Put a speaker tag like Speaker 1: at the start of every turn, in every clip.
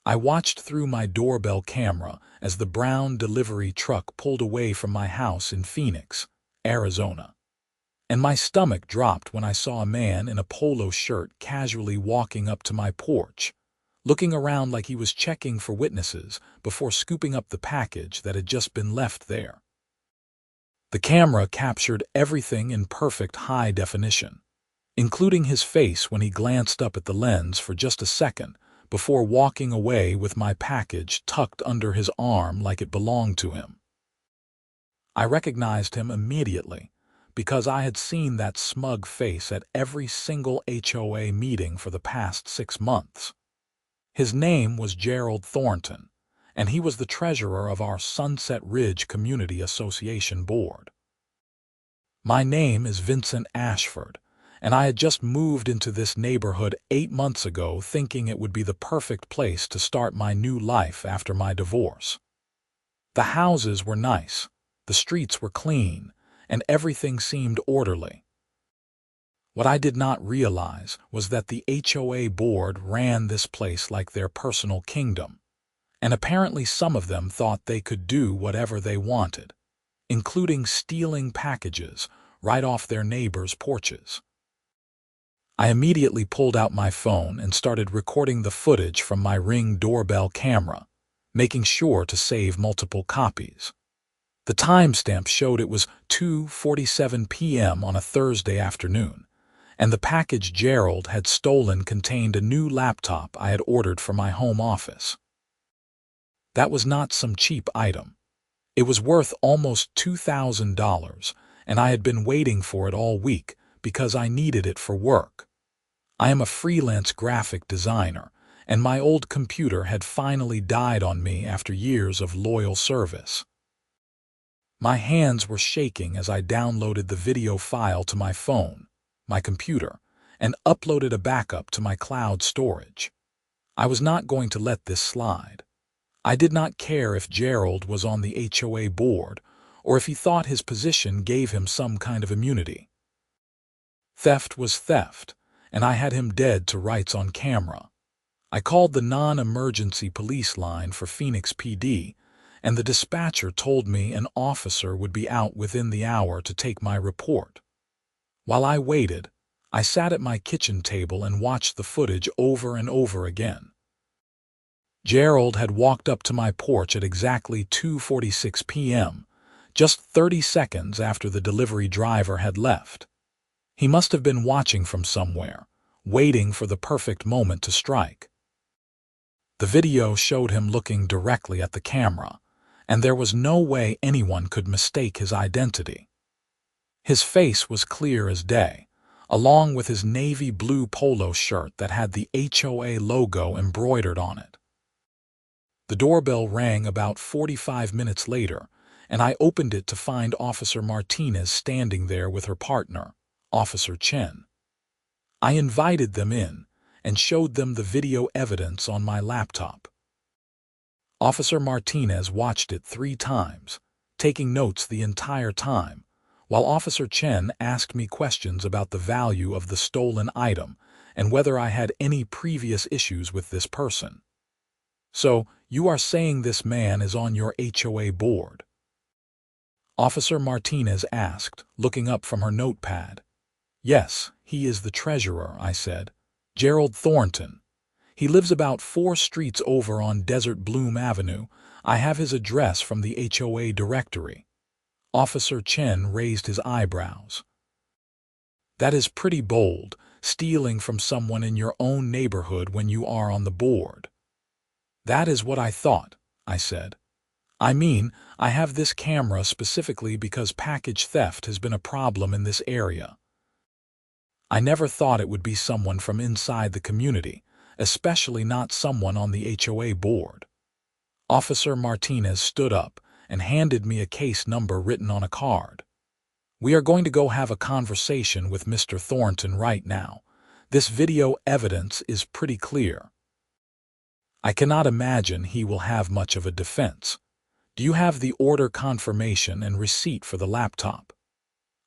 Speaker 1: I watched through my doorbell camera as the brown delivery truck pulled away from my house in Phoenix, Arizona. And my stomach dropped when I saw a man in a polo shirt casually walking up to my porch, looking around like he was checking for witnesses before scooping up the package that had just been left there. The camera captured everything in perfect high definition, including his face when he glanced up at the lens for just a second before walking away with my package tucked under his arm like it belonged to him. I recognized him immediately because I had seen that smug face at every single HOA meeting for the past 6 months. His name was Gerald Thornton, and he was the treasurer of our Sunset Ridge Community Association board. My name is Vincent Ashford, and I had just moved into this neighborhood 8 months ago thinking it would be the perfect place to start my new life after my divorce. The houses were nice, the streets were clean, and everything seemed orderly. What I did not realize was that the HOA board ran this place like their personal kingdom, and apparently some of them thought they could do whatever they wanted, including stealing packages right off their neighbors' porches. I immediately pulled out my phone and started recording the footage from my Ring doorbell camera, making sure to save multiple copies. The timestamp showed it was 2:47 p.m. on a Thursday afternoon, and the package Gerald had stolen contained a new laptop I had ordered for my home office. That was not some cheap item. It was worth almost $2,000, and I had been waiting for it all week because I needed it for work. I am a freelance graphic designer, and my old computer had finally died on me after years of loyal service. My hands were shaking as I downloaded the video file to my phone, my computer, and uploaded a backup to my cloud storage. I was not going to let this slide. I did not care if Gerald was on the HOA board or if he thought his position gave him some kind of immunity. Theft was theft, and I had him dead to rights on camera. I called the non-emergency police line for Phoenix PD, and the dispatcher told me an officer would be out within the hour to take my report. While I waited, I sat at my kitchen table and watched the footage over and over again. Gerald had walked up to my porch at exactly 2:46 p.m., just 30 seconds after the delivery driver had left. He must have been watching from somewhere, waiting for the perfect moment to strike. The video showed him looking directly at the camera, and there was no way anyone could mistake his identity. His face was clear as day, along with his navy blue polo shirt that had the HOA logo embroidered on it. The doorbell rang about 45 minutes later, and I opened it to find Officer Martinez standing there with her partner, Officer Chen. I invited them in and showed them the video evidence on my laptop. Officer Martinez watched it 3 times, taking notes the entire time, while Officer Chen asked me questions about the value of the stolen item and whether I had any previous issues with this person. "So, you are saying this man is on your HOA board?" Officer Martinez asked, looking up from her notepad. "Yes, he is the treasurer," I said. "Gerald Thornton. He lives about 4 streets over on Desert Bloom Avenue. I have his address from the HOA directory." Officer Chen raised his eyebrows. "That is pretty bold, stealing from someone in your own neighborhood when you are on the board." "That is what I thought," I said. "I mean, I have this camera specifically because package theft has been a problem in this area. I never thought it would be someone from inside the community, especially not someone on the HOA board." Officer Martinez stood up and handed me a case number written on a card. "We are going to go have a conversation with Mr. Thornton right now. This video evidence is pretty clear. I cannot imagine he will have much of a defense. Do you have the order confirmation and receipt for the laptop?"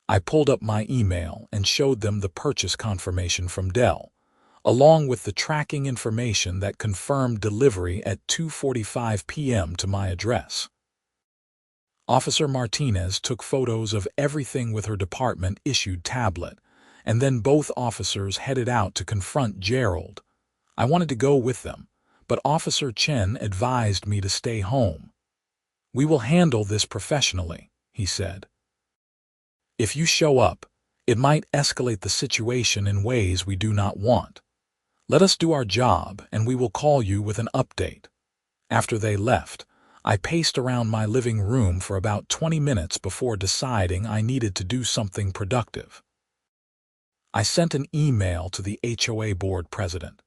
Speaker 1: I pulled up my email and showed them the purchase confirmation from Dell, along with the tracking information that confirmed delivery at 2:45 p.m. to my address. Officer Martinez took photos of everything with her department-issued tablet, and then both officers headed out to confront Gerald. I wanted to go with them, but Officer Chen advised me to stay home. "We will handle this professionally," he said. "If you show up, it might escalate the situation in ways we do not want. Let us do our job, and we will call you with an update." After they left, I paced around my living room for about 20 minutes before deciding I needed to do something productive. I sent an email to the HOA board president,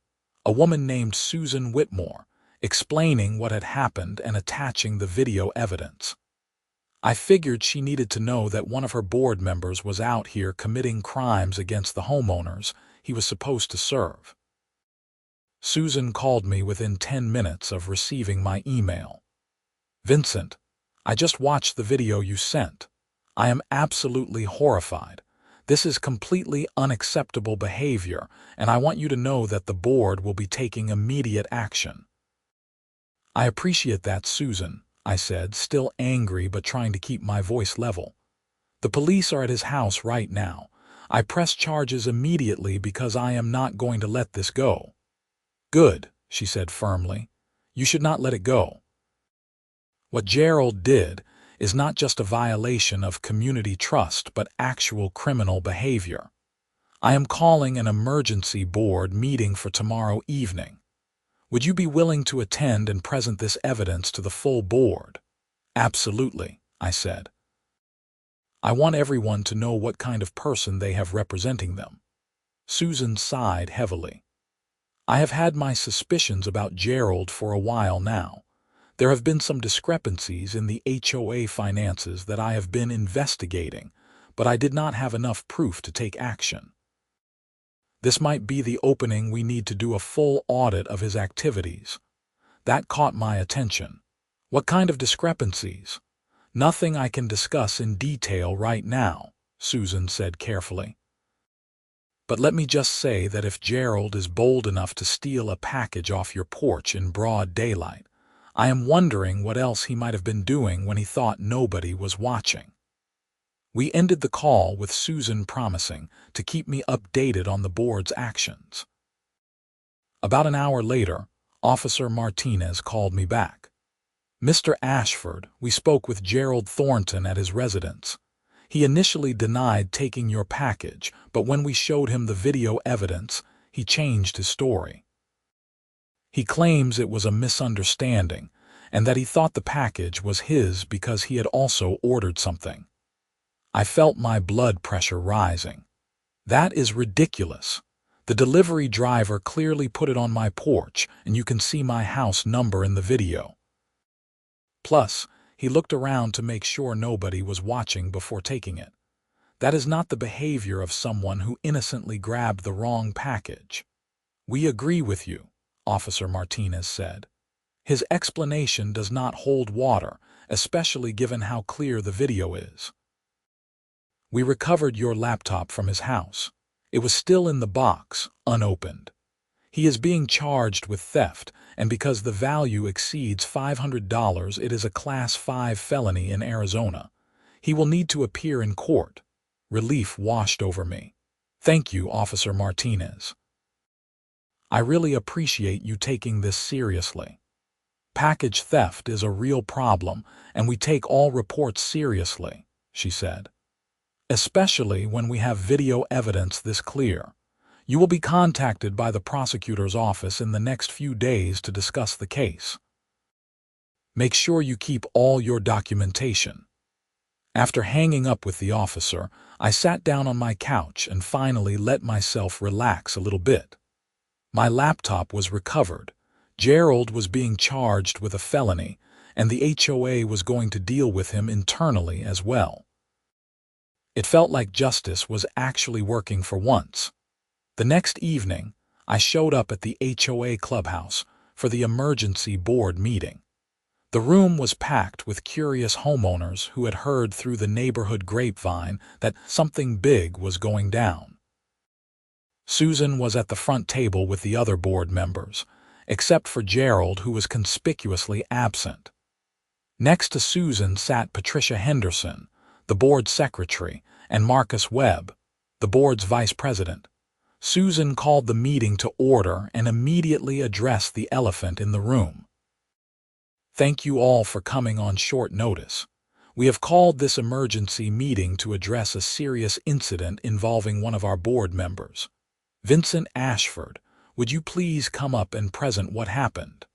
Speaker 1: a woman named Susan Whitmore, explaining what had happened and attaching the video evidence. I figured she needed to know that one of her board members was out here committing crimes against the homeowners he was supposed to serve. Susan called me within 10 minutes of receiving my email. "Vincent, I just watched the video you sent. I am absolutely horrified. This is completely unacceptable behavior, and I want you to know that the board will be taking immediate action." "I appreciate that, Susan," I said, still angry but trying to keep my voice level. "The police are at his house right now. I press charges immediately because I am not going to let this go." "Good," she said firmly. "You should not let it go. What Gerald did is not just a violation of community trust but actual criminal behavior. I am calling an emergency board meeting for tomorrow evening. Would you be willing to attend and present this evidence to the full board?" "Absolutely," I said. "I want everyone to know what kind of person they have representing them." Susan sighed heavily. "I have had my suspicions about Gerald for a while now. There have been some discrepancies in the HOA finances that I have been investigating, but I did not have enough proof to take action. This might be the opening we need to do a full audit of his activities. That caught my attention." "What kind of discrepancies?" "Nothing I can discuss in detail right now," Susan said carefully. "But let me just say that if Gerald is bold enough to steal a package off your porch in broad daylight, I am wondering what else he might have been doing when he thought nobody was watching." We ended the call with Susan promising to keep me updated on the board's actions. About an hour later, Officer Martinez called me back. "Mr. Ashford, we spoke with Gerald Thornton at his residence. He initially denied taking your package, but when we showed him the video evidence, he changed his story. He claims it was a misunderstanding and that he thought the package was his because he had also ordered something." I felt my blood pressure rising. "That is ridiculous. The delivery driver clearly put it on my porch, and you can see my house number in the video. Plus, he looked around to make sure nobody was watching before taking it. That is not the behavior of someone who innocently grabbed the wrong package." "We agree with you," Officer Martinez said. "His explanation does not hold water, especially given how clear the video is. We recovered your laptop from his house. It was still in the box, unopened. He is being charged with theft, and because the value exceeds $500, it is a Class 5 felony in Arizona. He will need to appear in court." Relief washed over me. "Thank you, Officer Martinez. I really appreciate you taking this seriously. Package theft is a real problem, and we take all reports seriously," she said. "Especially when we have video evidence this clear. You will be contacted by the prosecutor's office in the next few days to discuss the case. Make sure you keep all your documentation." After hanging up with the officer, I sat down on my couch and finally let myself relax a little bit. My laptop was recovered, Gerald was being charged with a felony, and the HOA was going to deal with him internally as well. It felt like justice was actually working for once. The next evening, I showed up at the HOA clubhouse for the emergency board meeting. The room was packed with curious homeowners who had heard through the neighborhood grapevine that something big was going down. Susan was at the front table with the other board members, except for Gerald, who was conspicuously absent. Next to Susan sat Patricia Henderson, the board secretary, and Marcus Webb, the board's vice president. Susan called the meeting to order and immediately addressed the elephant in the room. "Thank you all for coming on short notice. We have called this emergency meeting to address a serious incident involving one of our board members. Vincent Ashford, would you please come up and present what happened?"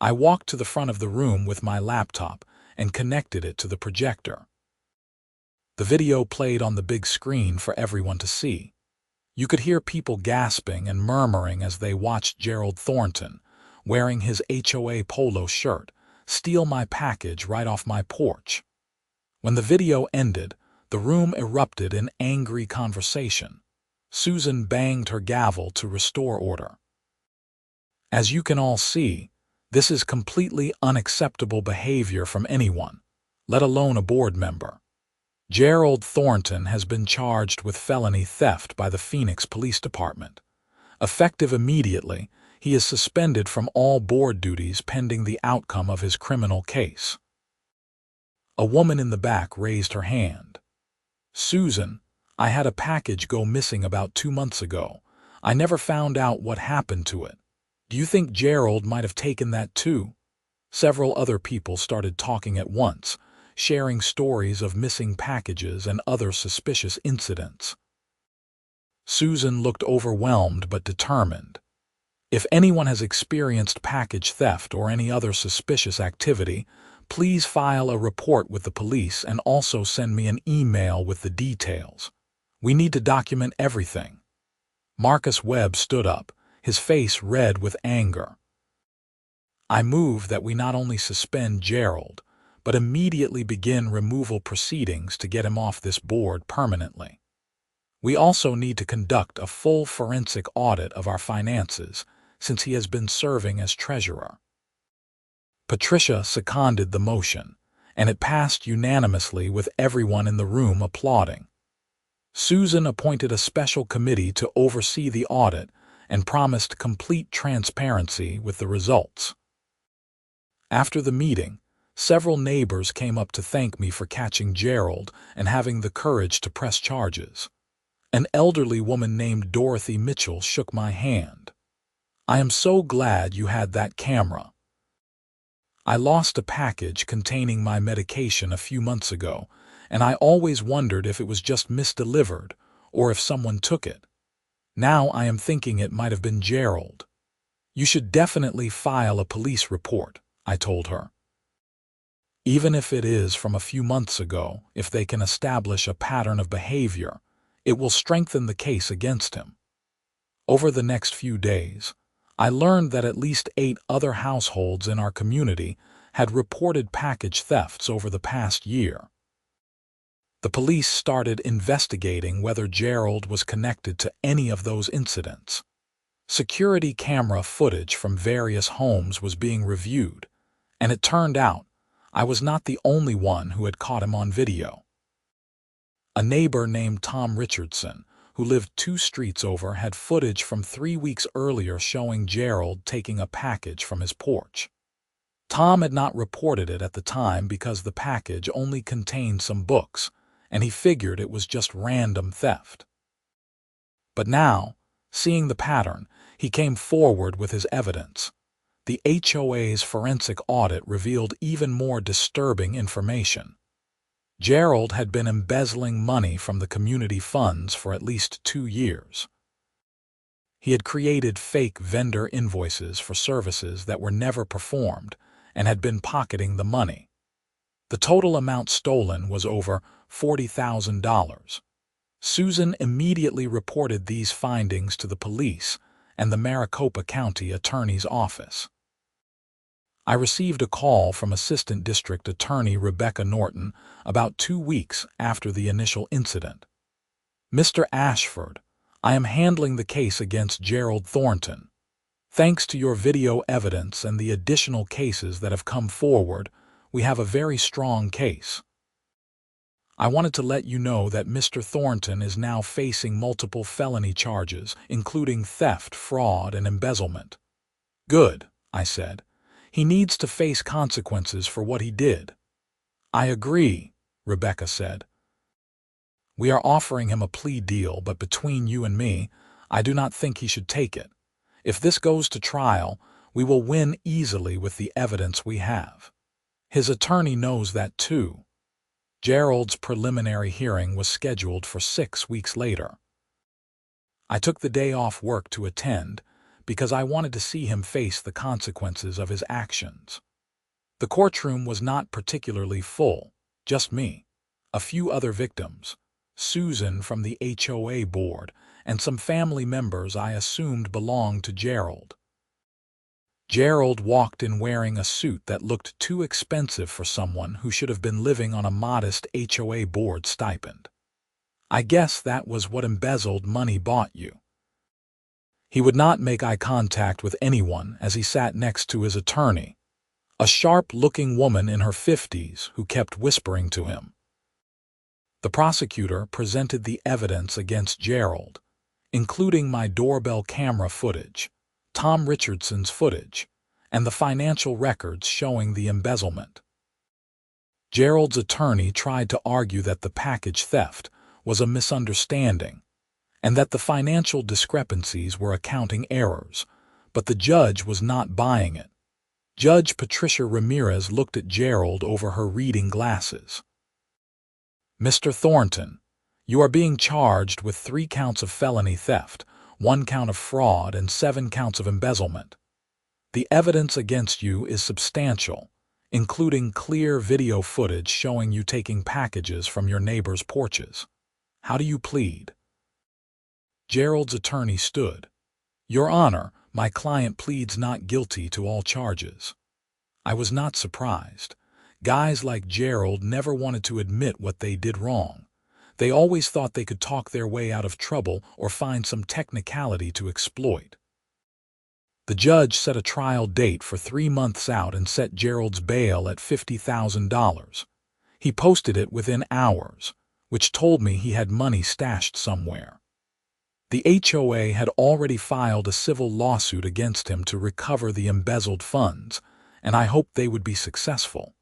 Speaker 1: I walked to the front of the room with my laptop and connected it to the projector. The video played on the big screen for everyone to see. You could hear people gasping and murmuring as they watched Gerald Thornton, wearing his HOA polo shirt, steal my package right off my porch. When the video ended, the room erupted in angry conversation. Susan banged her gavel to restore order. "As you can all see, this is completely unacceptable behavior from anyone, let alone a board member. Gerald Thornton has been charged with felony theft by the Phoenix Police Department. Effective immediately, he is suspended from all board duties pending the outcome of his criminal case." A woman in the back raised her hand. "Susan, I had a package go missing about 2 months ago. I never found out what happened to it. Do you think Gerald might have taken that too?" Several other people started talking at once, sharing stories of missing packages and other suspicious incidents. Susan looked overwhelmed but determined. "If anyone has experienced package theft or any other suspicious activity, please file a report with the police and also send me an email with the details. We need to document everything." Marcus Webb stood up, his face red with anger. "I move that we not only suspend Gerald, but immediately begin removal proceedings to get him off this board permanently. We also need to conduct a full forensic audit of our finances, since he has been serving as treasurer." Patricia seconded the motion, and it passed unanimously with everyone in the room applauding. Susan appointed a special committee to oversee the audit and promised complete transparency with the results. After the meeting, several neighbors came up to thank me for catching Gerald and having the courage to press charges. An elderly woman named Dorothy Mitchell shook my hand. "I am so glad you had that camera. I lost a package containing my medication a few months ago, and I always wondered if it was just misdelivered or if someone took it. Now I am thinking it might have been Gerald. You should definitely file a police report," I told her. "Even if it is from a few months ago, if they can establish a pattern of behavior, it will strengthen the case against him." Over the next few days, I learned that at least 8 other households in our community had reported package thefts over the past year. The police started investigating whether Gerald was connected to any of those incidents. Security camera footage from various homes was being reviewed, and it turned out I was not the only one who had caught him on video. A neighbor named Tom Richardson, who lived 2 streets over, had footage from 3 weeks earlier showing Gerald taking a package from his porch. Tom had not reported it at the time because the package only contained some books, and he figured it was just random theft. But now, seeing the pattern, he came forward with his evidence. The HOA's forensic audit revealed even more disturbing information. Gerald had been embezzling money from the community funds for at least 2 years. He had created fake vendor invoices for services that were never performed and had been pocketing the money. The total amount stolen was over $40,000. Susan immediately reported these findings to the police and the Maricopa County Attorney's Office. I received a call from Assistant District Attorney Rebecca Norton about 2 weeks after the initial incident. "Mr. Ashford, I am handling the case against Gerald Thornton. Thanks to your video evidence and the additional cases that have come forward, we have a very strong case." I wanted to let you know that Mr. Thornton is now facing multiple felony charges, including theft, fraud, and embezzlement." "Good," I said. "He needs to face consequences for what he did." "I agree," Rebecca said. "We are offering him a plea deal, but between you and me, I do not think he should take it. If this goes to trial, we will win easily with the evidence we have. His attorney knows that too." Gerald's preliminary hearing was scheduled for 6 weeks later. I took the day off work to attend because I wanted to see him face the consequences of his actions. The courtroom was not particularly full, just me, a few other victims, Susan from the HOA board, and some family members I assumed belonged to Gerald. Gerald walked in wearing a suit that looked too expensive for someone who should have been living on a modest HOA board stipend. I guess that was what embezzled money bought you. He would not make eye contact with anyone as he sat next to his attorney, a sharp-looking woman in her 50s who kept whispering to him. The prosecutor presented the evidence against Gerald, including my doorbell camera footage, Tom Richardson's footage, and the financial records showing the embezzlement. Gerald's attorney tried to argue that the package theft was a misunderstanding and that the financial discrepancies were accounting errors, but the judge was not buying it. Judge Patricia Ramirez looked at Gerald over her reading glasses. "Mr. Thornton, you are being charged with 3 counts of felony theft, 1 count of fraud, and 7 counts of embezzlement. The evidence against you is substantial, including clear video footage showing you taking packages from your neighbors' porches. How do you plead?" Gerald's attorney stood. "Your Honor, my client pleads not guilty to all charges." I was not surprised. Guys like Gerald never wanted to admit what they did wrong. They always thought they could talk their way out of trouble or find some technicality to exploit. The judge set a trial date for 3 months out and set Gerald's bail at $50,000. He posted it within hours, which told me he had money stashed somewhere. The HOA had already filed a civil lawsuit against him to recover the embezzled funds, and I hoped they would be successful.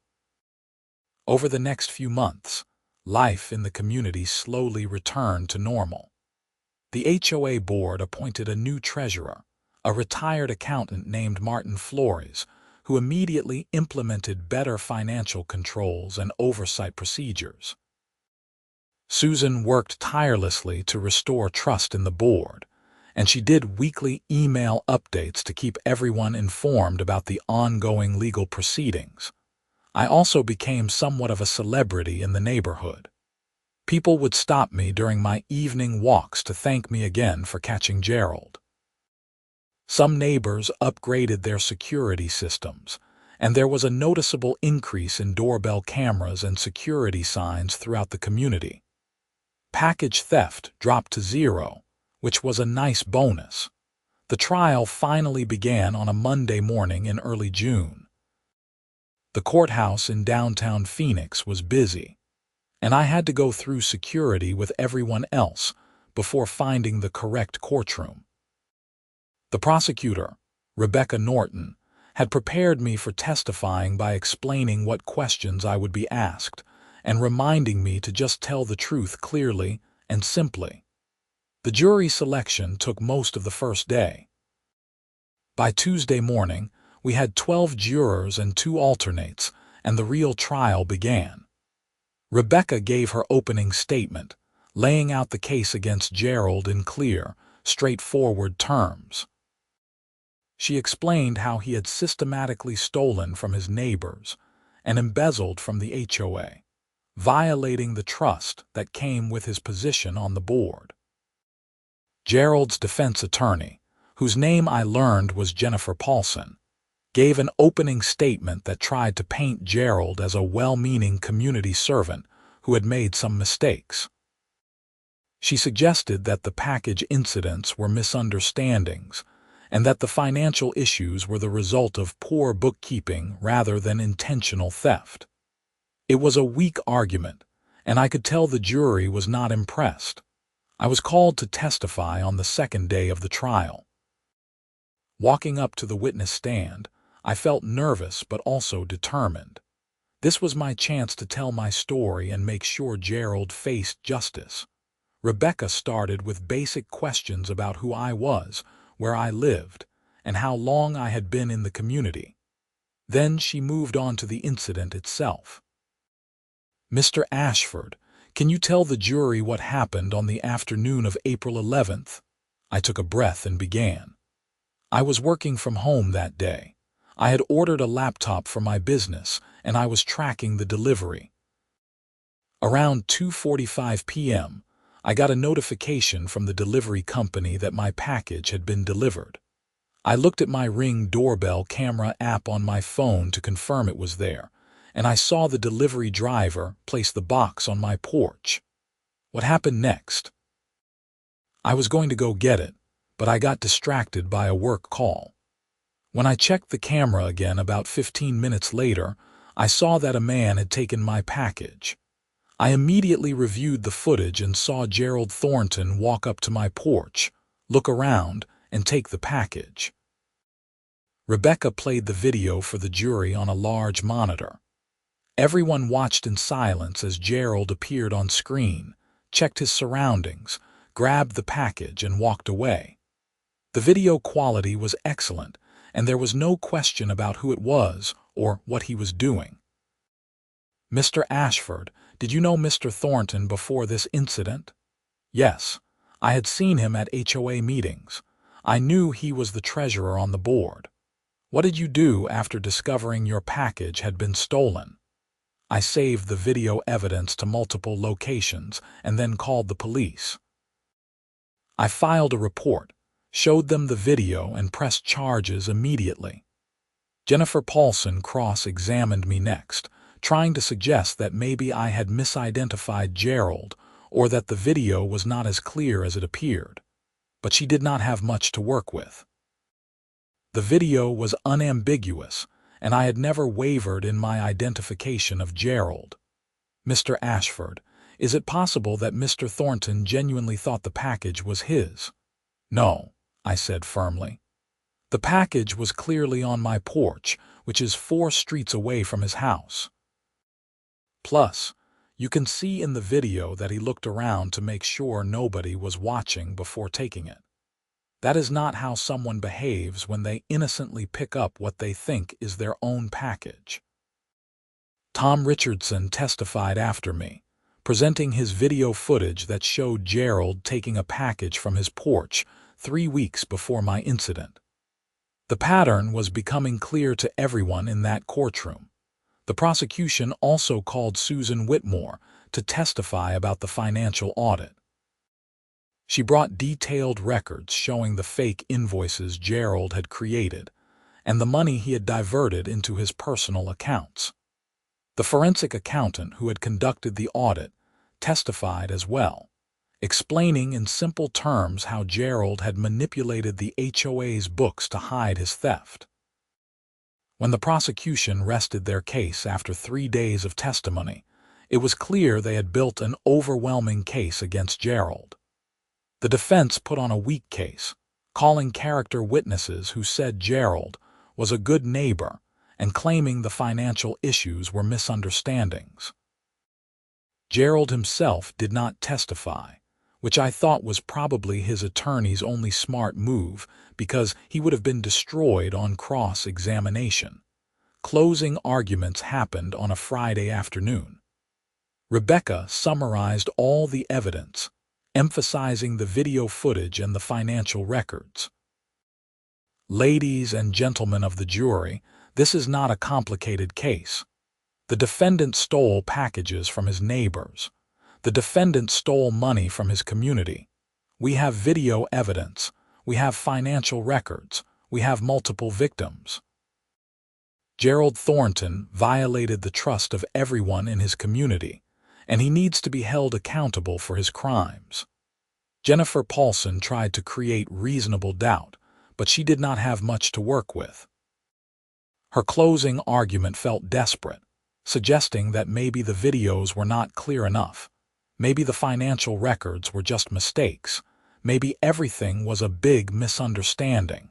Speaker 1: Over the next few months, life in the community slowly returned to normal. The HOA board appointed a new treasurer, a retired accountant named Martin Flores, who immediately implemented better financial controls and oversight procedures. Susan worked tirelessly to restore trust in the board, and she did weekly email updates to keep everyone informed about the ongoing legal proceedings. I also became somewhat of a celebrity in the neighborhood. People would stop me during my evening walks to thank me again for catching Gerald. Some neighbors upgraded their security systems, and there was a noticeable increase in doorbell cameras and security signs throughout the community. Package theft dropped to 0, which was a nice bonus. The trial finally began on a Monday morning in early June. The courthouse in downtown Phoenix was busy, and I had to go through security with everyone else before finding the correct courtroom. The prosecutor, Rebecca Norton, had prepared me for testifying by explaining what questions I would be asked and reminding me to just tell the truth clearly and simply. The jury selection took most of the first day. By Tuesday morning, we had 12 jurors and 2 alternates, and the real trial began. Rebecca gave her opening statement, laying out the case against Gerald in clear, straightforward terms. She explained how he had systematically stolen from his neighbors and embezzled from the HOA, violating the trust that came with his position on the board. Gerald's defense attorney, whose name I learned was Jennifer Paulson, gave an opening statement that tried to paint Gerald as a well-meaning community servant who had made some mistakes. She suggested that the package incidents were misunderstandings and that the financial issues were the result of poor bookkeeping rather than intentional theft. It was a weak argument, and I could tell the jury was not impressed. I was called to testify on the second day of the trial. Walking up to the witness stand, I felt nervous but also determined. This was my chance to tell my story and make sure Gerald faced justice. Rebecca started with basic questions about who I was, where I lived, and how long I had been in the community. Then she moved on to the incident itself. "Mr. Ashford, can you tell the jury what happened on the afternoon of April 11th? I took a breath and began. "I was working from home that day. I had ordered a laptop for my business, and I was tracking the delivery. Around 2:45 p.m., I got a notification from the delivery company that my package had been delivered. I looked at my Ring doorbell camera app on my phone to confirm it was there, and I saw the delivery driver place the box on my porch. What happened next? I was going to go get it, but I got distracted by a work call. When I checked the camera again about 15 minutes later, I saw that a man had taken my package. I immediately reviewed the footage and saw Gerald Thornton walk up to my porch, look around, and take the package. Rebecca played the video for the jury on a large monitor. Everyone watched in silence as Gerald appeared on screen, checked his surroundings, grabbed the package, and walked away. The video quality was excellent, and there was no question about who it was or what he was doing. "Mr. Ashford, did you know Mr. Thornton before this incident?" "Yes. I had seen him at HOA meetings. I knew he was the treasurer on the board." "What did you do after discovering your package had been stolen?" "I saved the video evidence to multiple locations and then called the police. I filed a report, showed them the video, and pressed charges immediately." Jennifer Paulson cross-examined me next, trying to suggest that maybe I had misidentified Gerald or that the video was not as clear as it appeared. But she did not have much to work with. The video was unambiguous, and I had never wavered in my identification of Gerald. "Mr. Ashford, is it possible that Mr. Thornton genuinely thought the package was his?" "No," I said firmly. "The package was clearly on my porch, which is 4 streets away from his house. Plus, you can see in the video that he looked around to make sure nobody was watching before taking it. That is not how someone behaves when they innocently pick up what they think is their own package." Tom Richardson testified after me, presenting his video footage that showed Gerald taking a package from his porch 3 weeks before my incident. The pattern was becoming clear to everyone in that courtroom. The prosecution also called Susan Whitmore to testify about the financial audit. She brought detailed records showing the fake invoices Gerald had created and the money he had diverted into his personal accounts. The forensic accountant who had conducted the audit testified as well, explaining in simple terms how Gerald had manipulated the HOA's books to hide his theft. When the prosecution rested their case after 3 days of testimony, it was clear they had built an overwhelming case against Gerald. The defense put on a weak case, calling character witnesses who said Gerald was a good neighbor and claiming the financial issues were misunderstandings. Gerald himself did not testify, which I thought was probably his attorney's only smart move because he would have been destroyed on cross-examination. Closing arguments happened on a Friday afternoon. Rebecca summarized all the evidence, emphasizing the video footage and the financial records. "Ladies and gentlemen of the jury, this is not a complicated case. The defendant stole packages from his neighbors. The defendant stole money from his community. We have video evidence. We have financial records. We have multiple victims. Gerald Thornton violated the trust of everyone in his community, and he needs to be held accountable for his crimes." Jennifer Paulson tried to create reasonable doubt, but she did not have much to work with. Her closing argument felt desperate, suggesting that maybe the videos were not clear enough. Maybe the financial records were just mistakes. Maybe everything was a big misunderstanding.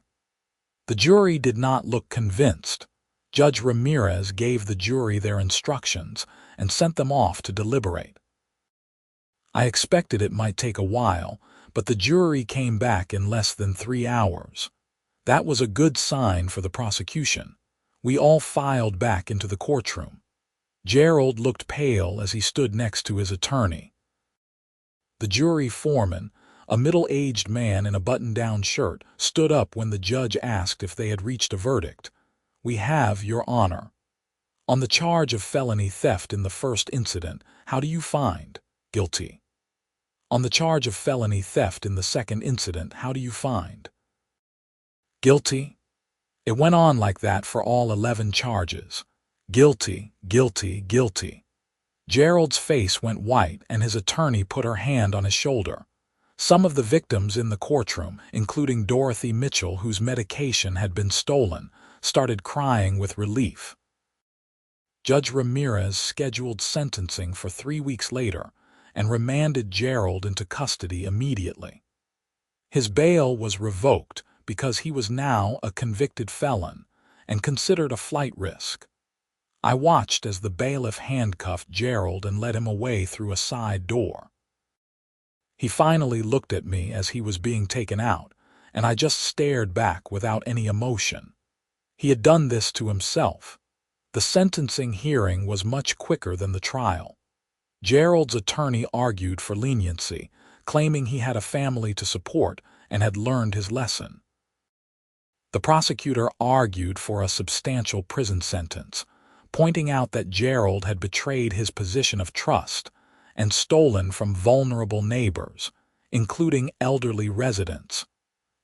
Speaker 1: The jury did not look convinced. Judge Ramirez gave the jury their instructions and sent them off to deliberate. I expected it might take a while, but the jury came back in less than 3 hours. That was a good sign for the prosecution. We all filed back into the courtroom. Gerald looked pale as he stood next to his attorney. The jury foreman, a middle-aged man in a button-down shirt, stood up when the judge asked if they had reached a verdict. "We have, Your Honor." "On the charge of felony theft in the first incident, how do you find?" "Guilty." "On the charge of felony theft in the second incident, how do you find?" "Guilty." It went on like that for all 11 charges. Guilty, guilty, guilty. Gerald's face went white and his attorney put her hand on his shoulder. Some of the victims in the courtroom, including Dorothy Mitchell, whose medication had been stolen, started crying with relief. Judge Ramirez scheduled sentencing for 3 weeks later and remanded Gerald into custody immediately. His bail was revoked because he was now a convicted felon and considered a flight risk. I watched as the bailiff handcuffed Gerald and led him away through a side door. He finally looked at me as he was being taken out, and I just stared back without any emotion. He had done this to himself. The sentencing hearing was much quicker than the trial. Gerald's attorney argued for leniency, claiming he had a family to support and had learned his lesson. The prosecutor argued for a substantial prison sentence, pointing out that Gerald had betrayed his position of trust and stolen from vulnerable neighbors, including elderly residents.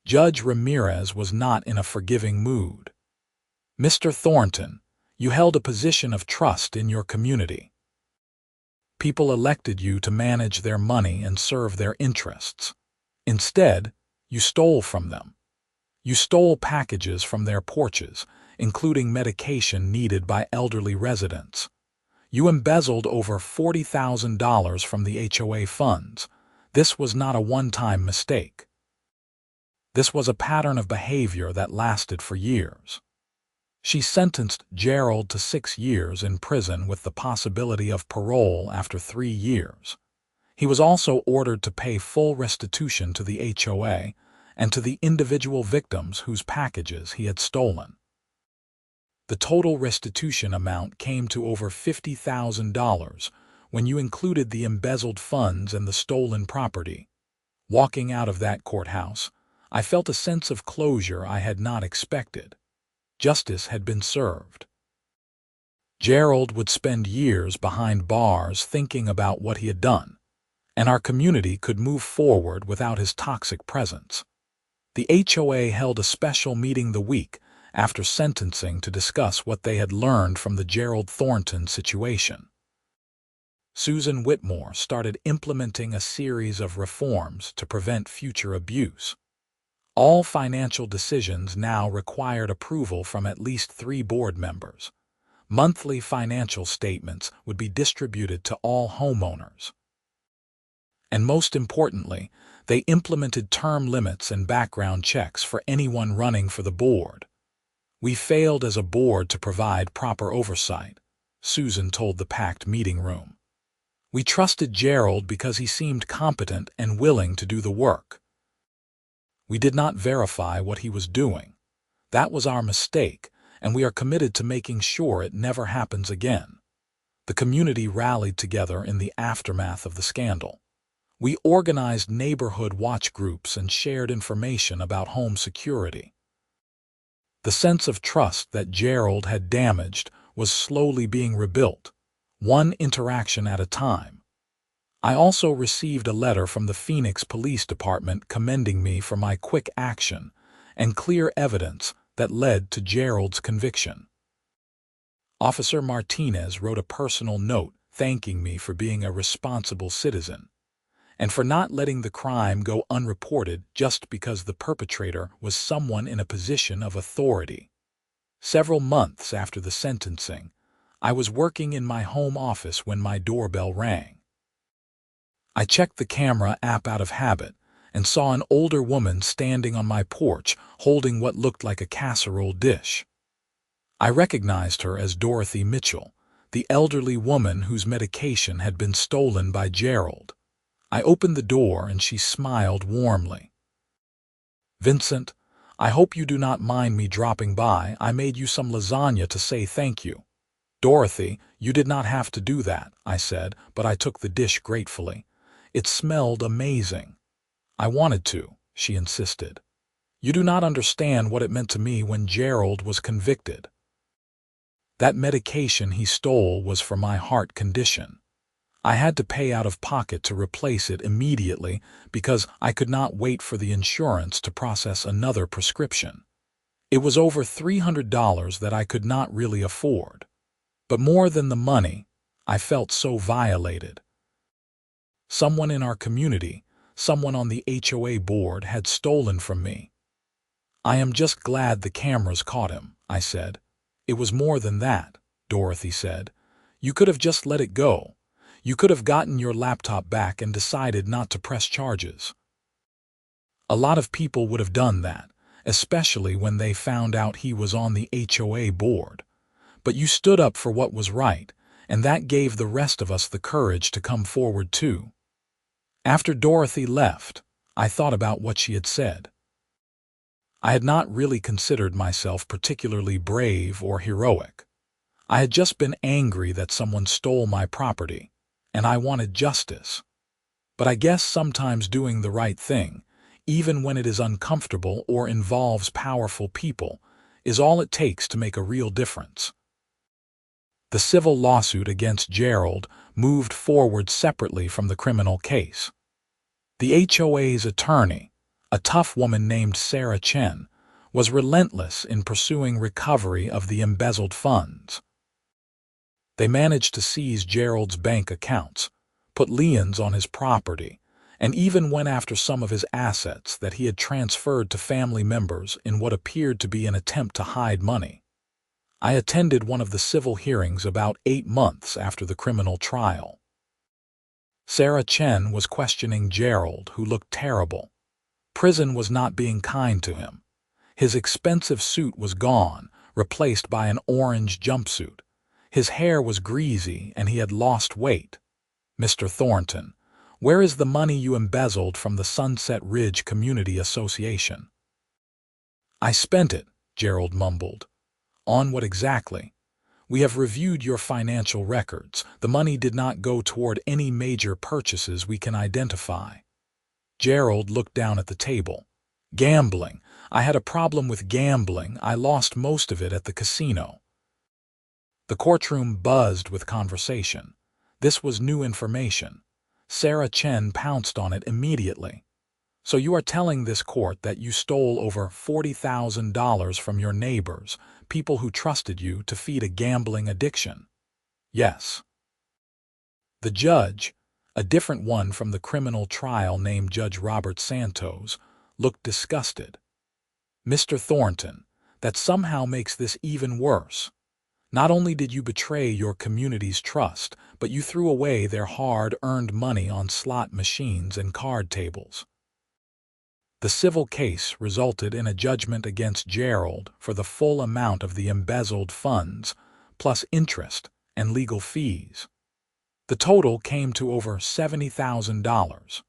Speaker 1: Judge Ramirez was not in a forgiving mood. "Mr. Thornton, you held a position of trust in your community. People elected you to manage their money and serve their interests. Instead, you stole from them. You stole packages from their porches, including medication needed by elderly residents. You embezzled over $40,000 from the HOA funds. This was not a one-time mistake. This was a pattern of behavior that lasted for years." She sentenced Gerald to 6 years in prison with the possibility of parole after 3 years. He was also ordered to pay full restitution to the HOA and to the individual victims whose packages he had stolen. The total restitution amount came to over $50,000 when you included the embezzled funds and the stolen property. Walking out of that courthouse, I felt a sense of closure I had not expected. Justice had been served. Gerald would spend years behind bars thinking about what he had done, and our community could move forward without his toxic presence. The HOA held a special meeting the week after sentencing to discuss what they had learned from the Gerald Thornton situation. Susan Whitmore started implementing a series of reforms to prevent future abuse. All financial decisions now required approval from at least 3 board members. Monthly financial statements would be distributed to all homeowners. And most importantly, they implemented term limits and background checks for anyone running for the board. "We failed as a board to provide proper oversight," Susan told the packed meeting room. "We trusted Gerald because he seemed competent and willing to do the work. We did not verify what he was doing. That was our mistake, and we are committed to making sure it never happens again." The community rallied together in the aftermath of the scandal. We organized neighborhood watch groups and shared information about home security. The sense of trust that Gerald had damaged was slowly being rebuilt, one interaction at a time. I also received a letter from the Phoenix Police Department commending me for my quick action and clear evidence that led to Gerald's conviction. Officer Martinez wrote a personal note thanking me for being a responsible citizen and for not letting the crime go unreported just because the perpetrator was someone in a position of authority. Several months after the sentencing, I was working in my home office when my doorbell rang. I checked the camera app out of habit and saw an older woman standing on my porch holding what looked like a casserole dish. I recognized her as Dorothy Mitchell, the elderly woman whose medication had been stolen by Gerald. I opened the door and she smiled warmly. "Vincent, I hope you do not mind me dropping by. I made you some lasagna to say thank you." "Dorothy, you did not have to do that," I said, but I took the dish gratefully. "It smelled amazing." "I wanted to," she insisted. "You do not understand what it meant to me when Gerald was convicted. That medication he stole was for my heart condition. I had to pay out of pocket to replace it immediately because I could not wait for the insurance to process another prescription. It was over $300 that I could not really afford. But more than the money, I felt so violated. Someone in our community, someone on the HOA board, had stolen from me. I am just glad the cameras caught him," I said. "It was more than that," Dorothy said. "You could have just let it go. You could have gotten your laptop back and decided not to press charges. A lot of people would have done that, especially when they found out he was on the HOA board. But you stood up for what was right, and that gave the rest of us the courage to come forward too." After Dorothy left, I thought about what she had said. I had not really considered myself particularly brave or heroic. I had just been angry that someone stole my property, and I wanted justice. But I guess sometimes doing the right thing, even when it is uncomfortable or involves powerful people, is all it takes to make a real difference. The civil lawsuit against Gerald moved forward separately from the criminal case. The HOA's attorney, a tough woman named Sarah Chen, was relentless in pursuing recovery of the embezzled funds. They managed to seize Gerald's bank accounts, put liens on his property, and even went after some of his assets that he had transferred to family members in what appeared to be an attempt to hide money. I attended one of the civil hearings about 8 months after the criminal trial. Sarah Chen was questioning Gerald, who looked terrible. Prison was not being kind to him. His expensive suit was gone, replaced by an orange jumpsuit. His hair was greasy and he had lost weight. "Mr. Thornton, where is the money you embezzled from the Sunset Ridge Community Association?" "I spent it," Gerald mumbled. "On what exactly?" "We have reviewed your financial records. The money did not go toward any major purchases we can identify." Gerald looked down at the table. "Gambling. I had a problem with gambling. I lost most of it at the casino." The courtroom buzzed with conversation. This was new information. Sarah Chen pounced on it immediately. "So you are telling this court that you stole over $40,000 from your neighbors, people who trusted you to feed a gambling addiction?" "Yes." The judge, a different one from the criminal trial named Judge Robert Santos, looked disgusted. "Mr. Thornton, that somehow makes this even worse. Not only did you betray your community's trust, but you threw away their hard-earned money on slot machines and card tables." The civil case resulted in a judgment against Gerald for the full amount of the embezzled funds, plus interest and legal fees. The total came to over $70,000.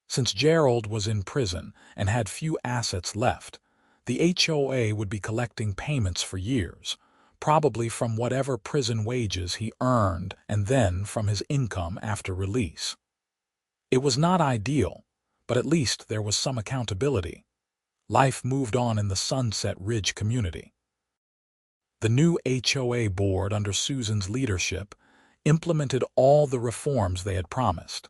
Speaker 1: Since Gerald was in prison and had few assets left, the HOA would be collecting payments for years, probably from whatever prison wages he earned and then from his income after release. It was not ideal, but at least there was some accountability. Life moved on in the Sunset Ridge community. The new HOA board under Susan's leadership implemented all the reforms they had promised.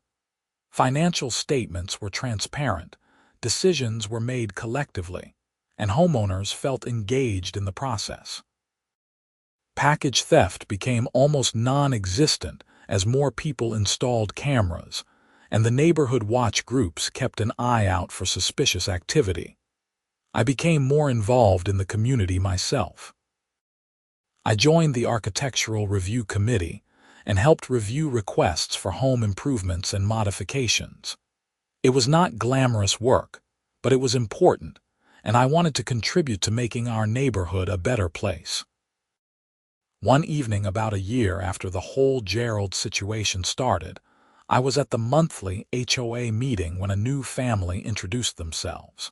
Speaker 1: Financial statements were transparent, decisions were made collectively, and homeowners felt engaged in the process. Package theft became almost non-existent as more people installed cameras, and the neighborhood watch groups kept an eye out for suspicious activity. I became more involved in the community myself. I joined the Architectural Review Committee and helped review requests for home improvements and modifications. It was not glamorous work, but it was important, and I wanted to contribute to making our neighborhood a better place. One evening about a year after the whole Gerald situation started, I was at the monthly HOA meeting when a new family introduced themselves.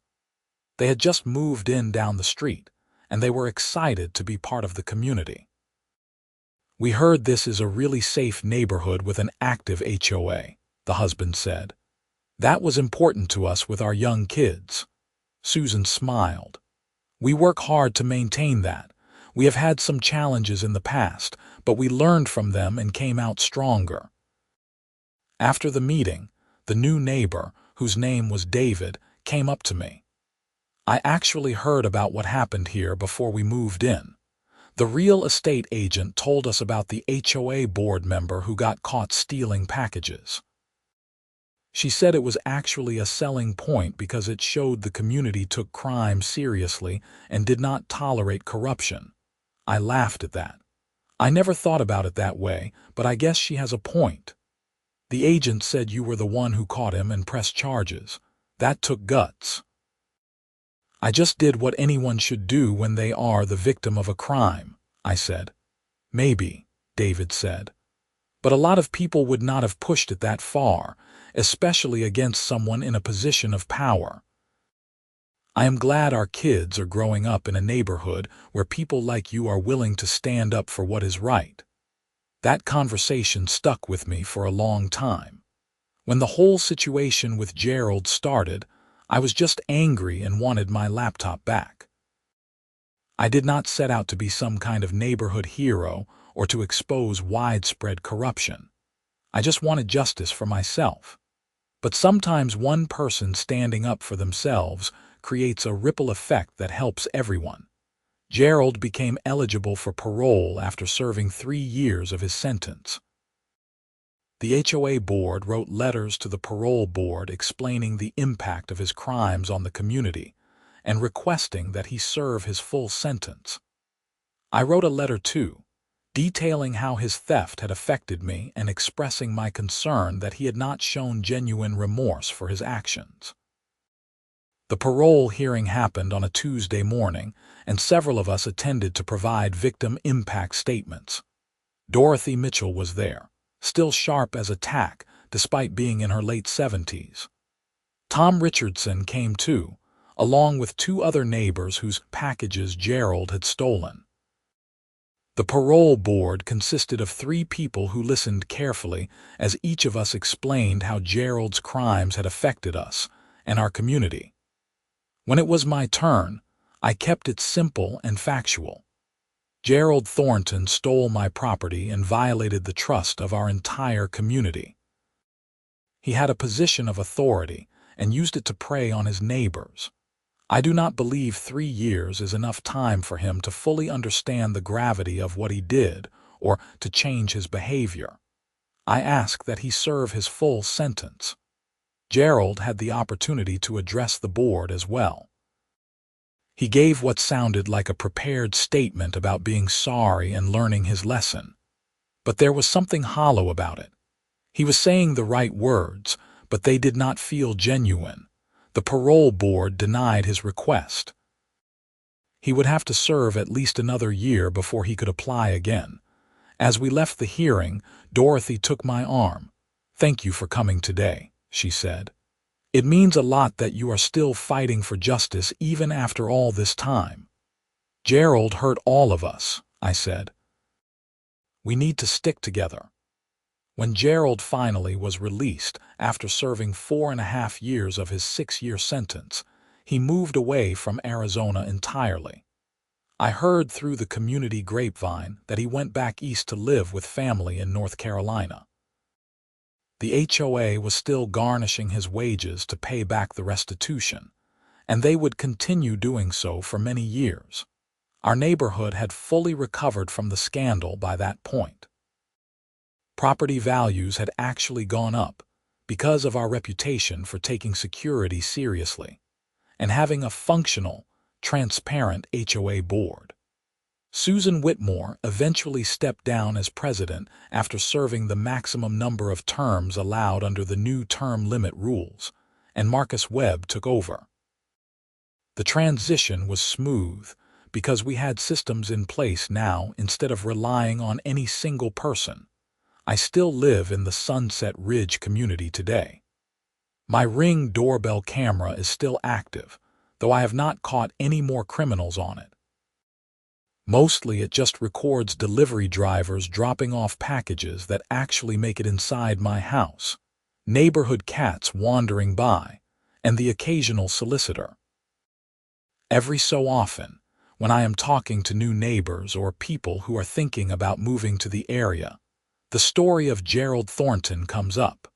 Speaker 1: They had just moved in down the street, and they were excited to be part of the community. "We heard this is a really safe neighborhood with an active HOA," the husband said. "That was important to us with our young kids." Susan smiled. "We work hard to maintain that. We have had some challenges in the past, but we learned from them and came out stronger." After the meeting, the new neighbor, whose name was David, came up to me. "I actually heard about what happened here before we moved in. The real estate agent told us about the HOA board member who got caught stealing packages. She said it was actually a selling point because it showed the community took crime seriously and did not tolerate corruption." I laughed at that. "I never thought about it that way, but I guess she has a point. The agent said you were the one who caught him and pressed charges. That took guts." "I just did what anyone should do when they are the victim of a crime," I said. "Maybe," David said. "But a lot of people would not have pushed it that far, especially against someone in a position of power. I am glad our kids are growing up in a neighborhood where people like you are willing to stand up for what is right." That conversation stuck with me for a long time. When the whole situation with Gerald started, I was just angry and wanted my laptop back. I did not set out to be some kind of neighborhood hero or to expose widespread corruption. I just wanted justice for myself. But sometimes one person standing up for themselves creates a ripple effect that helps everyone. Gerald became eligible for parole after serving 3 years of his sentence. The HOA board wrote letters to the parole board explaining the impact of his crimes on the community and requesting that he serve his full sentence. I wrote a letter too, detailing how his theft had affected me and expressing my concern that he had not shown genuine remorse for his actions. The parole hearing happened on a Tuesday morning, and several of us attended to provide victim impact statements. Dorothy Mitchell was there, still sharp as a tack despite being in her late 70s. Tom Richardson came too, along with 2 other neighbors whose packages Gerald had stolen. The parole board consisted of 3 people who listened carefully as each of us explained how Gerald's crimes had affected us and our community. When it was my turn, I kept it simple and factual. Gerald Thornton stole my property and violated the trust of our entire community. He had a position of authority and used it to prey on his neighbors. I do not believe 3 years is enough time for him to fully understand the gravity of what he did or to change his behavior. I ask that he serve his full sentence. Gerald had the opportunity to address the board as well. He gave what sounded like a prepared statement about being sorry and learning his lesson. But there was something hollow about it. He was saying the right words, but they did not feel genuine. The parole board denied his request. He would have to serve at least another year before he could apply again. As we left the hearing, Dorothy took my arm. "Thank you for coming today," she said. "It means a lot that you are still fighting for justice even after all this time." "Gerald hurt all of us," I said. "We need to stick together." When Gerald finally was released after serving 4.5 years of his 6-year sentence, he moved away from Arizona entirely. I heard through the community grapevine that he went back east to live with family in North Carolina. The HOA was still garnishing his wages to pay back the restitution, and they would continue doing so for many years. Our neighborhood had fully recovered from the scandal by that point. Property values had actually gone up because of our reputation for taking security seriously and having a functional, transparent HOA board. Susan Whitmore eventually stepped down as president after serving the maximum number of terms allowed under the new term limit rules, and Marcus Webb took over. The transition was smooth because we had systems in place now instead of relying on any single person. I still live in the Sunset Ridge community today. My Ring doorbell camera is still active, though I have not caught any more criminals on it. Mostly it just records delivery drivers dropping off packages that actually make it inside my house, neighborhood cats wandering by, and the occasional solicitor. Every so often, when I am talking to new neighbors or people who are thinking about moving to the area, the story of Gerald Thornton comes up.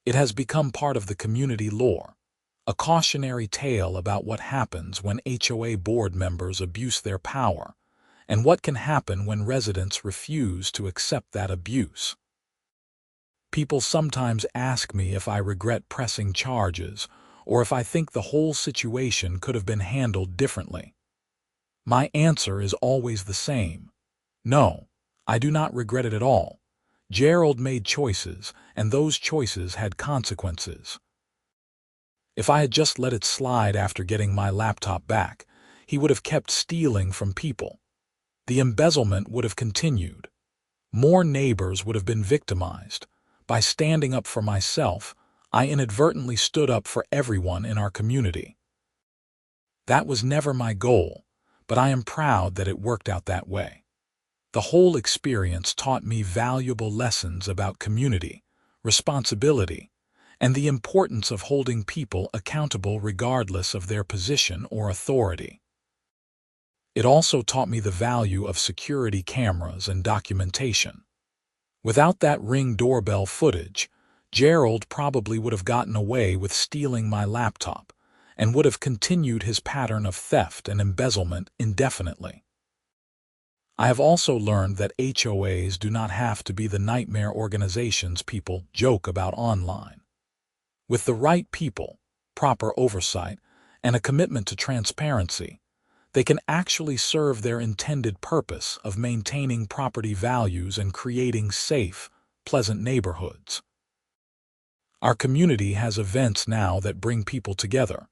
Speaker 1: It has become part of the community lore, a cautionary tale about what happens when HOA board members abuse their power, and what can happen when residents refuse to accept that abuse. People sometimes ask me if I regret pressing charges, or if I think the whole situation could have been handled differently. My answer is always the same. No, I do not regret it at all. Gerald made choices, and those choices had consequences. If I had just let it slide after getting my laptop back, he would have kept stealing from people. The embezzlement would have continued. More neighbors would have been victimized. By standing up for myself, I inadvertently stood up for everyone in our community. That was never my goal, but I am proud that it worked out that way. The whole experience taught me valuable lessons about community, responsibility, and the importance of holding people accountable regardless of their position or authority. It also taught me the value of security cameras and documentation. Without that Ring doorbell footage, Gerald probably would have gotten away with stealing my laptop and would have continued his pattern of theft and embezzlement indefinitely. I have also learned that HOAs do not have to be the nightmare organizations people joke about online. With the right people, proper oversight, and a commitment to transparency, they can actually serve their intended purpose of maintaining property values and creating safe, pleasant neighborhoods. Our community has events now that bring people together.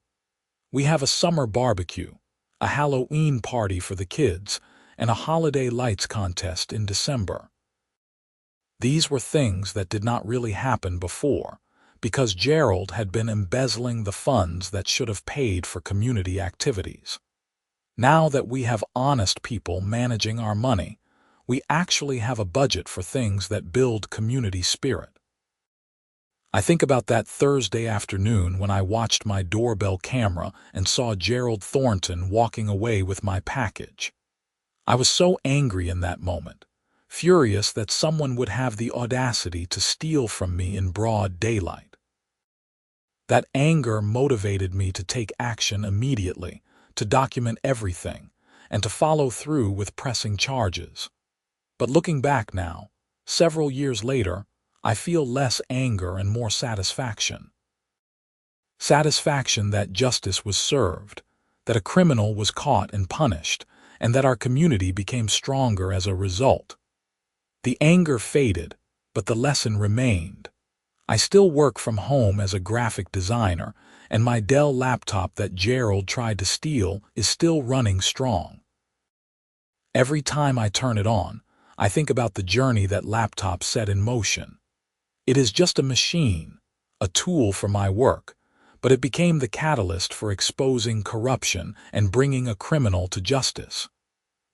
Speaker 1: We have a summer barbecue, a Halloween party for the kids, and a holiday lights contest in December. These were things that did not really happen before, because Gerald had been embezzling the funds that should have paid for community activities. Now that we have honest people managing our money, we actually have a budget for things that build community spirit. I think about that Thursday afternoon when I watched my doorbell camera and saw Gerald Thornton walking away with my package. I was so angry in that moment, furious that someone would have the audacity to steal from me in broad daylight. That anger motivated me to take action immediately, to document everything, and to follow through with pressing charges. But looking back now, several years later, I feel less anger and more satisfaction. Satisfaction that justice was served, that a criminal was caught and punished, and that our community became stronger as a result. The anger faded, but the lesson remained. I still work from home as a graphic designer, and my Dell laptop that Gerald tried to steal is still running strong. Every time I turn it on, I think about the journey that laptop set in motion. It is just a machine, a tool for my work, but it became the catalyst for exposing corruption and bringing a criminal to justice.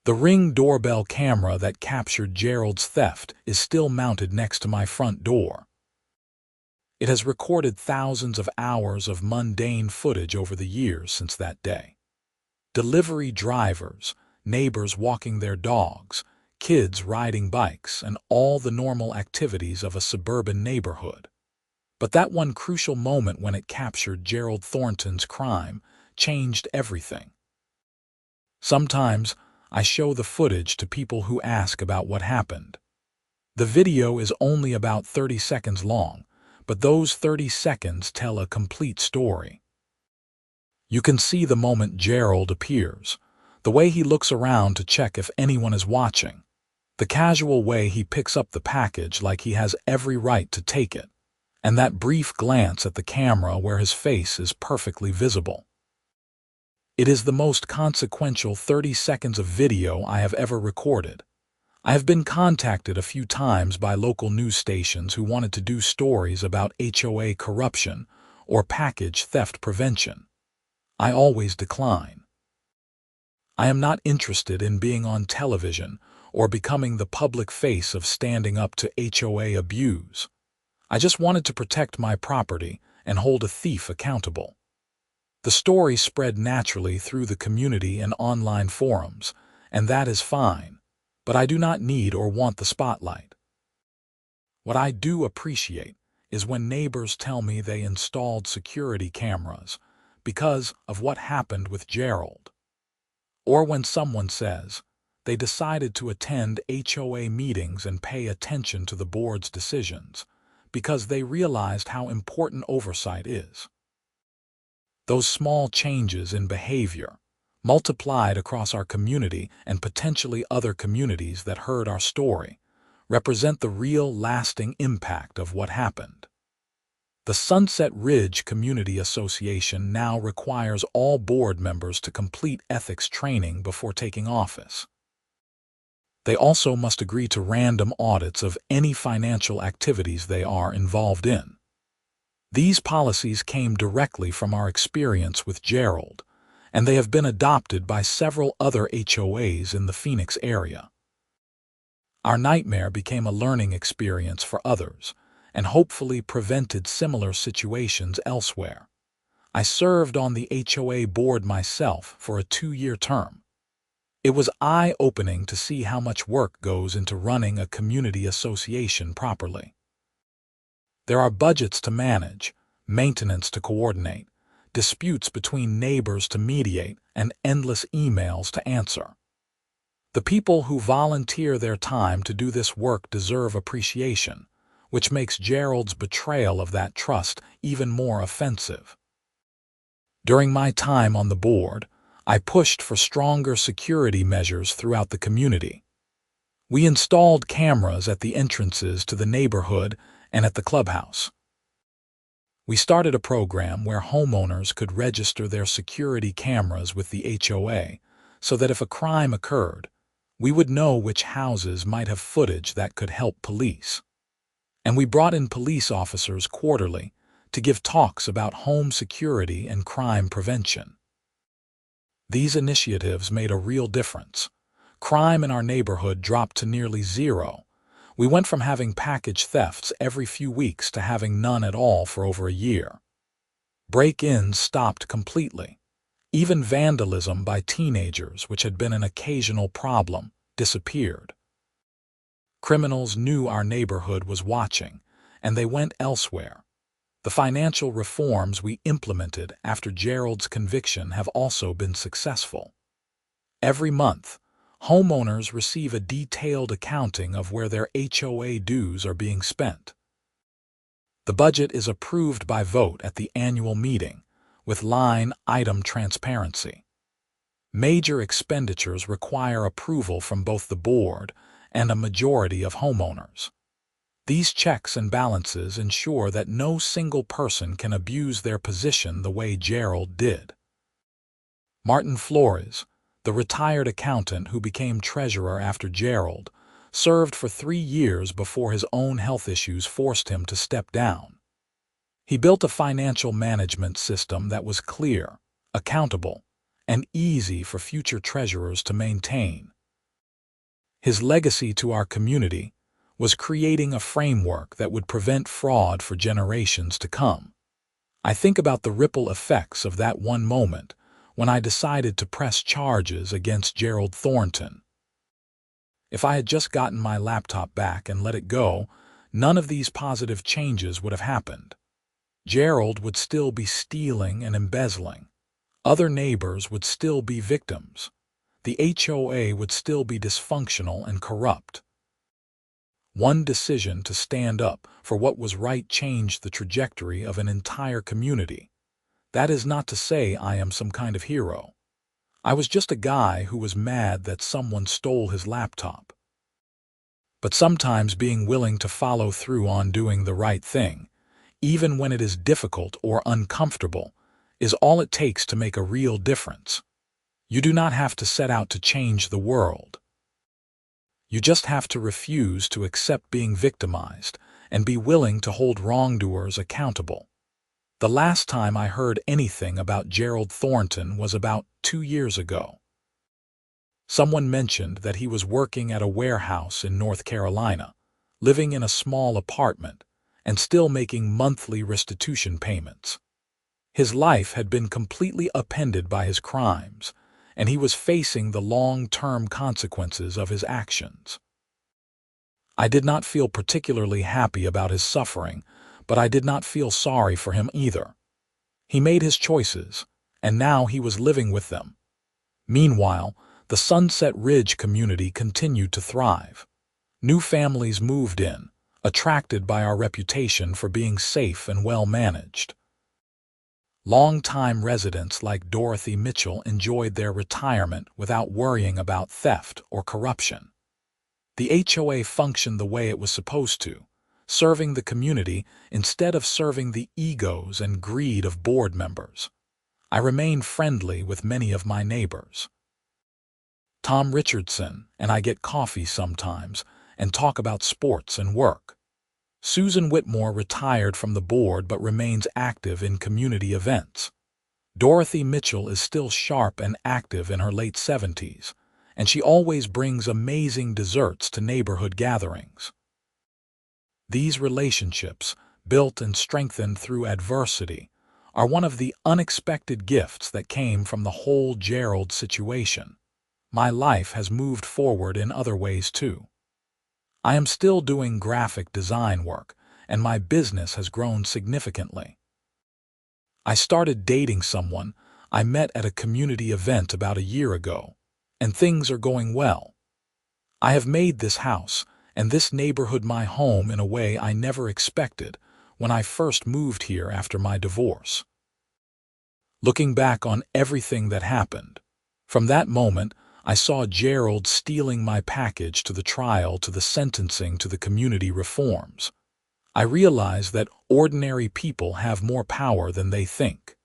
Speaker 1: The Ring doorbell camera that captured Gerald's theft is still mounted next to my front door. It has recorded thousands of hours of mundane footage over the years since that day. Delivery drivers, neighbors walking their dogs, kids riding bikes, and all the normal activities of a suburban neighborhood. But that one crucial moment when it captured Gerald Thornton's crime changed everything. Sometimes I show the footage to people who ask about what happened. The video is only about 30 seconds long, but those 30 seconds tell a complete story. You can see the moment Gerald appears, The way he looks around to check if anyone is watching. The casual way he picks up the package like he has every right to take it. And that brief glance at the camera where his face is perfectly visible. It is the most consequential 30 seconds of video I have ever recorded. I have been contacted a few times by local news stations who wanted to do stories about HOA corruption or package theft prevention. I always decline. I am not interested in being on television or becoming the public face of standing up to HOA abuse. I just wanted to protect my property and hold a thief accountable. The story spread naturally through the community and online forums, and that is fine, but I do not need or want the spotlight. What I do appreciate is when neighbors tell me they installed security cameras because of what happened with Gerald. Or when someone says they decided to attend HOA meetings and pay attention to the board's decisions because they realized how important oversight is. Those small changes in behavior, multiplied across our community and potentially other communities that heard our story, represent the real lasting impact of what happened. The Sunset Ridge Community Association now requires all board members to complete ethics training before taking office. They also must agree to random audits of any financial activities they are involved in. These policies came directly from our experience with Gerald, and they have been adopted by several other HOAs in the Phoenix area. Our nightmare became a learning experience for others, and hopefully prevented similar situations elsewhere. I served on the HOA board myself for a 2-year term. It was eye-opening to see how much work goes into running a community association properly. There are budgets to manage, maintenance to coordinate, disputes between neighbors to mediate, and endless emails to answer. The people who volunteer their time to do this work deserve appreciation, which makes Gerald's betrayal of that trust even more offensive. During my time on the board, I pushed for stronger security measures throughout the community. We installed cameras at the entrances to the neighborhood and at the clubhouse. We started a program where homeowners could register their security cameras with the HOA so that if a crime occurred, we would know which houses might have footage that could help police. And we brought in police officers quarterly to give talks about home security and crime prevention. These initiatives made a real difference. Crime in our neighborhood dropped to nearly zero. We went from having package thefts every few weeks to having none at all for over a year. Break-ins stopped completely. Even vandalism by teenagers, which had been an occasional problem, disappeared. Criminals knew our neighborhood was watching, and they went elsewhere. The financial reforms we implemented after Gerald's conviction have also been successful. Every month, homeowners receive a detailed accounting of where their HOA dues are being spent. The budget is approved by vote at the annual meeting, with line-item transparency. Major expenditures require approval from both the board and a majority of homeowners. These checks and balances ensure that no single person can abuse their position the way Gerald did. Martin Flores, the retired accountant who became treasurer after Gerald, served for 3 years before his own health issues forced him to step down. He built a financial management system that was clear, accountable, and easy for future treasurers to maintain. His legacy to our community was creating a framework that would prevent fraud for generations to come. I think about the ripple effects of that one moment when I decided to press charges against Gerald Thornton. If I had just gotten my laptop back and let it go, none of these positive changes would have happened. Gerald would still be stealing and embezzling. Other neighbors would still be victims. The HOA would still be dysfunctional and corrupt. One decision to stand up for what was right changed the trajectory of an entire community. That is not to say I am some kind of hero. I was just a guy who was mad that someone stole his laptop. But sometimes being willing to follow through on doing the right thing, even when it is difficult or uncomfortable, is all it takes to make a real difference. You do not have to set out to change the world. You just have to refuse to accept being victimized and be willing to hold wrongdoers accountable. The last time I heard anything about Gerald Thornton was about 2 years ago. Someone mentioned that he was working at a warehouse in North Carolina, living in a small apartment, and still making monthly restitution payments. His life had been completely upended by his crimes, and he was facing the long-term consequences of his actions. I did not feel particularly happy about his suffering, but I did not feel sorry for him either. He made his choices, and now he was living with them. Meanwhile, the Sunset Ridge community continued to thrive. New families moved in, attracted by our reputation for being safe and well-managed. Long-time residents like Dorothy Mitchell enjoyed their retirement without worrying about theft or corruption. The HOA functioned the way it was supposed to, serving the community instead of serving the egos and greed of board members. I remained friendly with many of my neighbors. Tom Richardson and I get coffee sometimes and talk about sports and work. Susan Whitmore retired from the board but remains active in community events. Dorothy Mitchell is still sharp and active in her late 70s, and she always brings amazing desserts to neighborhood gatherings. These relationships, built and strengthened through adversity, are one of the unexpected gifts that came from the whole Gerald situation. My life has moved forward in other ways too. I am still doing graphic design work, and my business has grown significantly. I started dating someone I met at a community event about a year ago, and things are going well. I have made this house and this neighborhood my home in a way I never expected when I first moved here after my divorce. Looking back on everything that happened, from that moment, I saw Gerald stealing my package to the trial to the sentencing to the community reforms. I realized that ordinary people have more power than they think.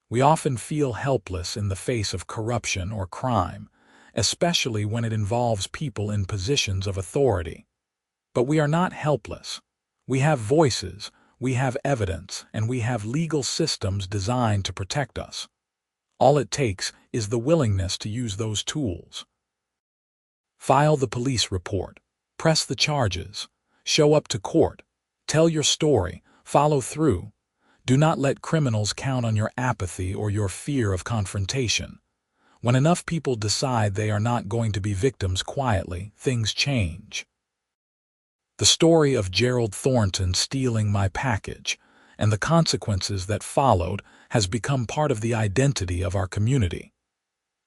Speaker 1: We often feel helpless in the face of corruption or crime, especially when it involves people in positions of authority. But we are not helpless. We have voices, we have evidence, and we have legal systems designed to protect us. All it takes is the willingness to use those tools. File the police report, press the charges, show up to court, tell your story, follow through. Do not let criminals count on your apathy or your fear of confrontation. When enough people decide they are not going to be victims quietly, things change. The story of Gerald Thornton stealing my package and the consequences that followed has become part of the identity of our community.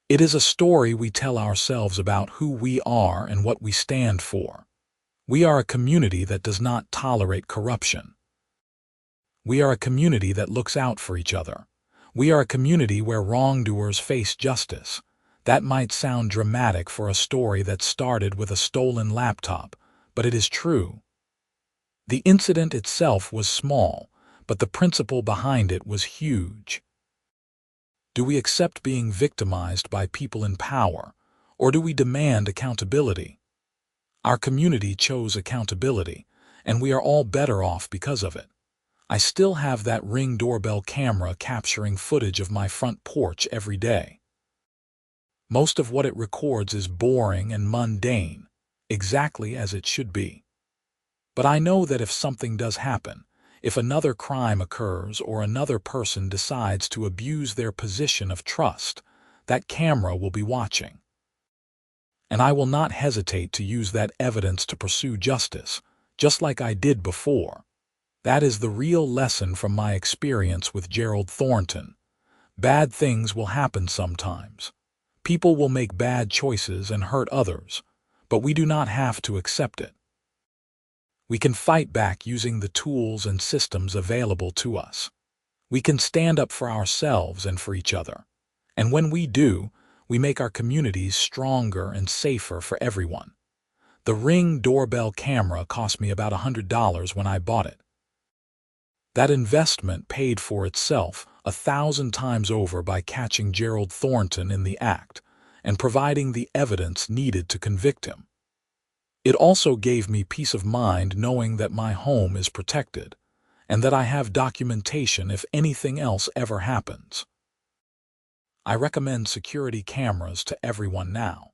Speaker 1: It is a story we tell ourselves about who we are and what we stand for. We are a community that does not tolerate corruption. We are a community that looks out for each other. We are a community where wrongdoers face justice. That might sound dramatic for a story that started with a stolen laptop, but it is true. The incident itself was small, but the principle behind it was huge. Do we accept being victimized by people in power, or do we demand accountability? Our community chose accountability, and we are all better off because of it. I still have that Ring doorbell camera capturing footage of my front porch every day. Most of what it records is boring and mundane, exactly as it should be. But I know that if something does happen, if another crime occurs or another person decides to abuse their position of trust, that camera will be watching. And I will not hesitate to use that evidence to pursue justice, just like I did before. That is the real lesson from my experience with Gerald Thornton. Bad things will happen sometimes. People will make bad choices and hurt others, but we do not have to accept it. We can fight back using the tools and systems available to us. We can stand up for ourselves and for each other. And when we do, we make our communities stronger and safer for everyone. The Ring doorbell camera cost me about $100 when I bought it. That investment paid for itself 1,000 times over by catching Gerald Thornton in the act and providing the evidence needed to convict him. It also gave me peace of mind knowing that my home is protected and that I have documentation if anything else ever happens. I recommend security cameras to everyone now,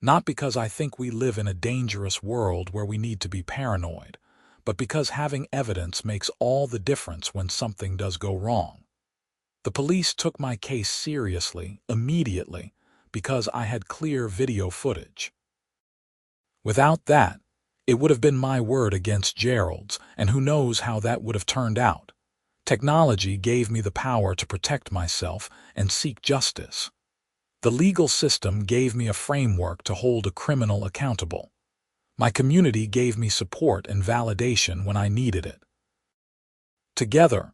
Speaker 1: not because I think we live in a dangerous world where we need to be paranoid, but because having evidence makes all the difference when something does go wrong. The police took my case seriously, immediately, because I had clear video footage. Without that, it would have been my word against Gerald's, and who knows how that would have turned out. Technology gave me the power to protect myself and seek justice. The legal system gave me a framework to hold a criminal accountable. My community gave me support and validation when I needed it. Together,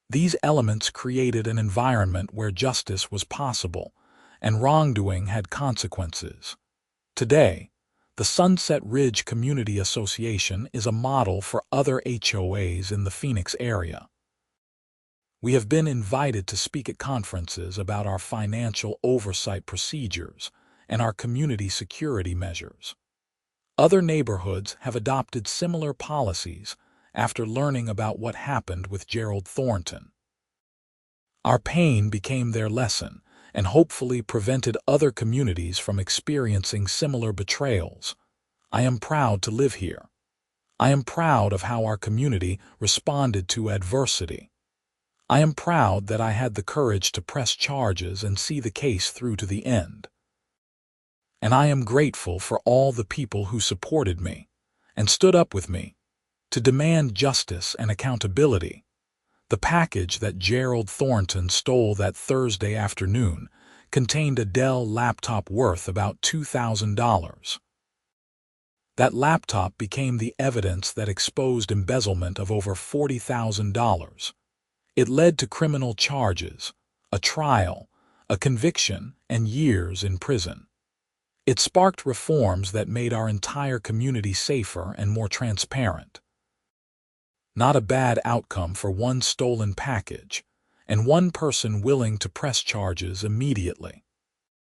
Speaker 1: these elements created an environment where justice was possible and wrongdoing had consequences. Today, the Sunset Ridge Community Association is a model for other HOAs in the Phoenix area. We have been invited to speak at conferences about our financial oversight procedures and our community security measures. Other neighborhoods have adopted similar policies after learning about what happened with Gerald Thornton. Our pain became their lesson and hopefully prevented other communities from experiencing similar betrayals. I am proud to live here. I am proud of how our community responded to adversity. I am proud that I had the courage to press charges and see the case through to the end. And I am grateful for all the people who supported me and stood up with me to demand justice and accountability. The package that Gerald Thornton stole that Thursday afternoon contained a Dell laptop worth about $2,000. That laptop became the evidence that exposed embezzlement of over $40,000. It led to criminal charges, a trial, a conviction, and years in prison. It sparked reforms that made our entire community safer and more transparent. Not a bad outcome for one stolen package, and one person willing to press charges immediately.